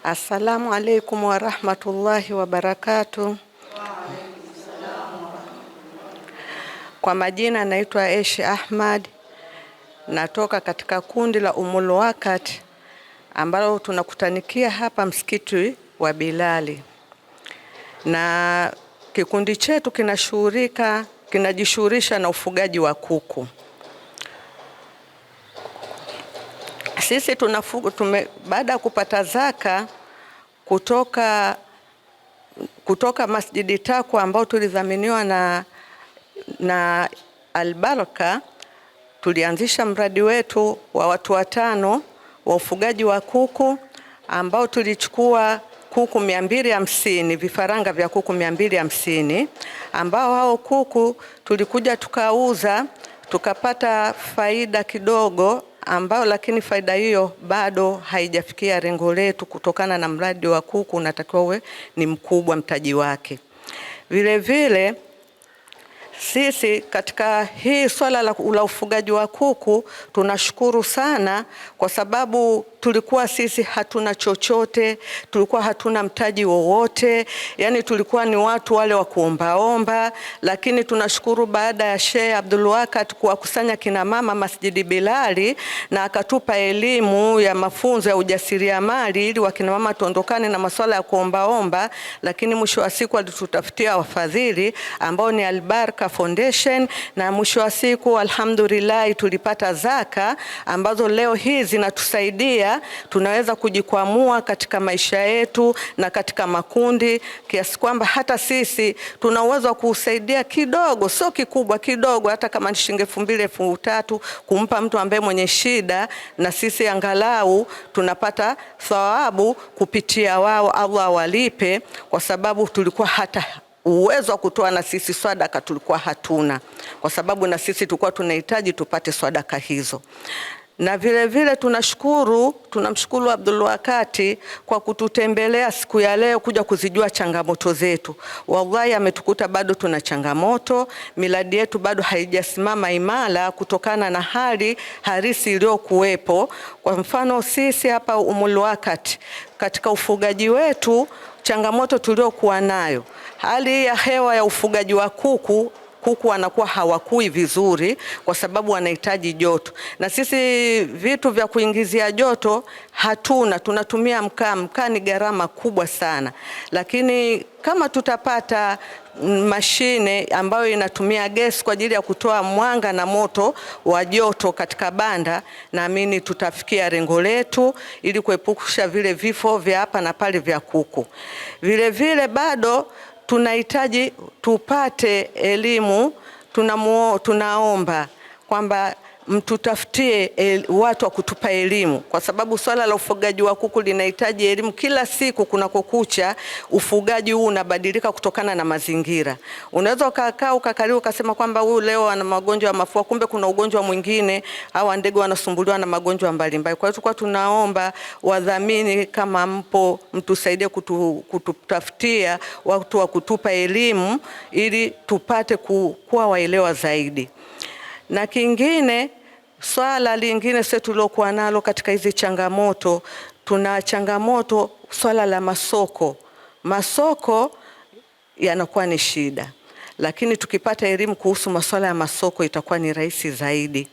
Assalamu alaikum wa rahmatullahi wa barakatuh. Kwa majina naitwa Aishi Ahmad, natoka katika kundi la Umul Wakati ambalo tunakutanikia hapa msikiti wa Bilali, na kikundi chetu kinajishughulisha na ufugaji wa kuku. Sisi baada ya kupata zaka kutoka Masjidi Takwa ambao tulidhaminiwa na Albaraka, tulianzisha mradi wetu wa watu 5 wa ufugaji wa kuku ambao tulichukua kuku 250, vifaranga vya kuku 250, ambao hao kuku tulikuja tukauza tukapata faida kidogo, ambao lakini faida hiyo bado haijafikia lengo letu, kutokana na mradi wa kuku unatakiwa uwe ni mkubwa mtaji wake. Vile vile sisi katika hii swala la ufugaji wa kuku tunashukuru sana, kwa sababu tulikuwa sisi hatuna chochote, tulikuwa hatuna mtaji wowote, yani tulikuwa ni watu wale wa kuombaomba. Lakini tunashukuru baada ya Sheikh Abdul Wakati kuwakusanya kina mama Masjidi Bilali na akatupa elimu ya mafunzo ya ujasiriamali ili wakina mama tuondokane na masuala ya kuombaomba, lakini mwisho wa siku alitutafutia wafadhili ambao ni Albaraka Foundation, na mwisho wa siku alhamdulillah tulipata zaka ambazo leo hii zinatusaidia tunaweza kujikwamua katika maisha yetu na katika makundi, kiasi kwamba hata sisi tuna uwezo wa kusaidia kidogo, sio kikubwa, kidogo, hata kama ni shilingi 2,000 3,000 kumpa mtu ambaye mwenye shida, na sisi angalau tunapata thawabu kupitia wao. Allah walipe, kwa sababu tulikuwa hata uwezo wa kutoa na sisi sadaka tulikuwa hatuna, kwa sababu na sisi tulikuwa tunahitaji tupate sadaka hizo. Na vile vile tunamshukuru Abdul Wakati kwa kututembelea siku ya leo kuja kuzijua changamoto zetu. Wallahi ametukuta bado tuna changamoto, miradi yetu bado haijasimama imara kutokana na hali halisi iliyokuwepo. Kwa mfano sisi hapa Umul Wakati katika ufugaji wetu, changamoto tuliokuwa nayo, hali ya hewa ya ufugaji wa kuku wanakuwa hawakui vizuri kwa sababu wanahitaji joto, na sisi vitu vya kuingizia joto hatuna, tunatumia mkaa. Mkaa ni gharama kubwa sana, lakini kama tutapata mashine ambayo inatumia gesi kwa ajili ya kutoa mwanga na moto wa joto katika banda, naamini tutafikia lengo letu ili kuepusha vile vifo vya hapa na pale vya kuku. Vile vile bado tunahitaji tupate elimu. Tunaomba kwamba mtutafutie watu wa kutupa elimu, kwa sababu swala la ufugaji wa kuku linahitaji elimu. Kila siku kunakokucha ufugaji huu unabadilika kutokana na mazingira. Unaweza ukakaliwa ukasema kwamba huyu leo ana magonjwa ya mafua, kumbe kuna ugonjwa mwingine, au ndege wanasumbuliwa na magonjwa mbalimbali. Kwa hiyo tulikuwa tunaomba wadhamini, kama mpo, mtusaidie kututafutia watu wa kutupa elimu ili tupate kuwa waelewa zaidi. Na kingine, swala lingine sisi tulokuwa nalo katika hizi changamoto, tuna changamoto swala la masoko. Masoko yanakuwa ni shida, lakini tukipata elimu kuhusu masuala ya masoko itakuwa ni rahisi zaidi.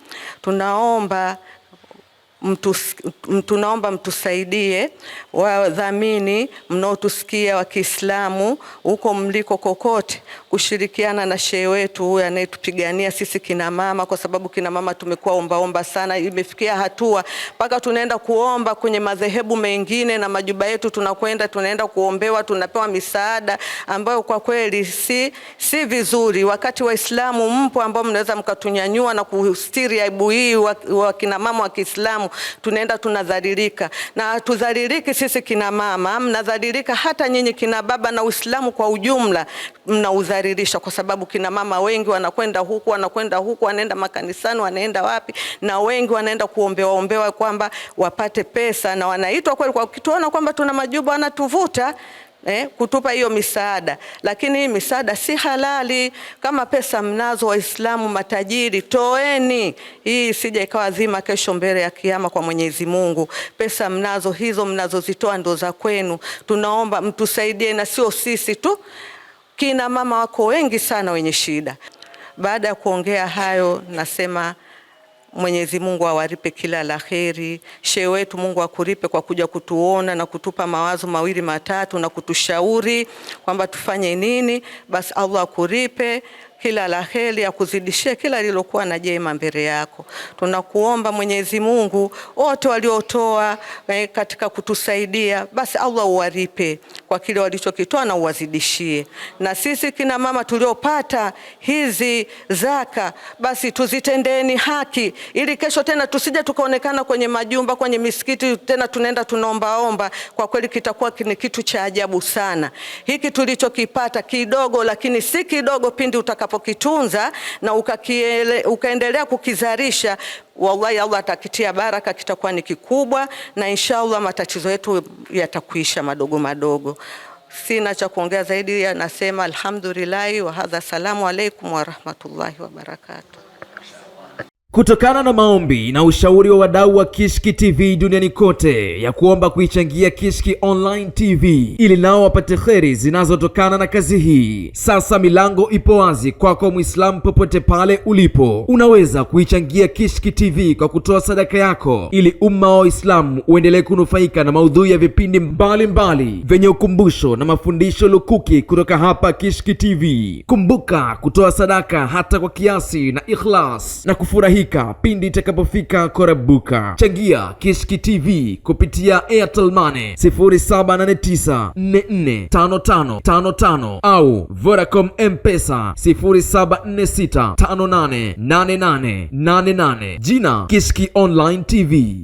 Tunaomba mtusaidie, wadhamini mnaotusikia wa Kiislamu huko mliko kokote, kushirikiana na shehe wetu huyu anayetupigania sisi kina mama, kwa sababu kina mama tumekuwa ombaomba sana. Imefikia hatua mpaka tunaenda kuomba kwenye madhehebu mengine, na majuba yetu tunaenda kuombewa, tunapewa misaada ambayo kwa kweli si vizuri. Wakati Waislamu mpo ambao mnaweza mkatunyanyua na kustiri aibu hii wa kina mama wa Kiislamu, tunaenda tunadhalilika. Na tudhaliliki sisi kina mama, mnadhalilika hata nyinyi kina baba, na Uislamu kwa ujumla mnaudhalilisha, kwa sababu kina mama wengi wanakwenda huku, wanaenda makanisani, wanaenda wapi, na wengi wanaenda kuombewa kwamba wapate pesa, na wanaitwa kweli, kwa kituona kwamba tuna majuba wanatuvuta. kutupa hiyo misaada, lakini hii misaada si halali. Kama pesa mnazo Waislamu matajiri, toeni hii, sija ikawa dhima kesho mbele ya Kiyama kwa Mwenyezi Mungu. Pesa mnazo, hizo mnazozitoa ndo za kwenu. Tunaomba mtusaidie, na sio sisi tu, kina mama wako wengi sana wenye shida. Baada ya kuongea hayo, nasema Mwenyezi Mungu awalipe kila la kheri. Shehe wetu, Mungu akuripe kwa kuja kutuona na kutupa mawazo mawili matatu na kutushauri kwamba tufanye nini. Basi Allah akuripe kila la kheri, akuzidishie kila lilokuwa na jema mbele yako. Tunakuomba Mwenyezi Mungu, wote waliotoa katika kutusaidia, basi Allah uwalipe kwa kile walichokitoa na uwazidishie. Na sisi kina mama tuliopata hizi zaka, basi tuzitendeni haki, ili kesho tena tusije tukaonekana kwenye majumba, kwenye misikiti tena tunaenda tunaombaomba. Kwa kweli kitakuwa ni kitu cha ajabu sana. Hiki tulichokipata kidogo, lakini si kidogo pindi utakapokitunza na ukaendelea kukizarisha, wallahi Allah atakitia baraka, kitakuwa ni kikubwa, na inshallah matatizo yetu yatakuisha madogo madogo. Sina cha kuongea zaidi, nasema alhamdulillah wa hadha, salamu alaykum wa rahmatullahi wa barakatuh. Kutokana na maombi na ushauri wa wadau wa Kishki TV duniani kote ya kuomba kuichangia Kishki Online TV ili nao wapate kheri zinazotokana na kazi hii, sasa milango ipo wazi kwako Muislamu popote pale ulipo. Unaweza kuichangia Kishki TV kwa kutoa sadaka yako ili umma wa Uislamu uendelee kunufaika na maudhui ya vipindi mbalimbali vyenye ukumbusho na mafundisho lukuki kutoka hapa Kishki TV. Kumbuka kutoa sadaka hata kwa kiasi na ikhlas na kufurahika pindi itakapofika korabuka. Changia Kishki TV kupitia Airtel Money 0789445555 au Vodacom M-Pesa 0746588888. Jina Kishki Online TV.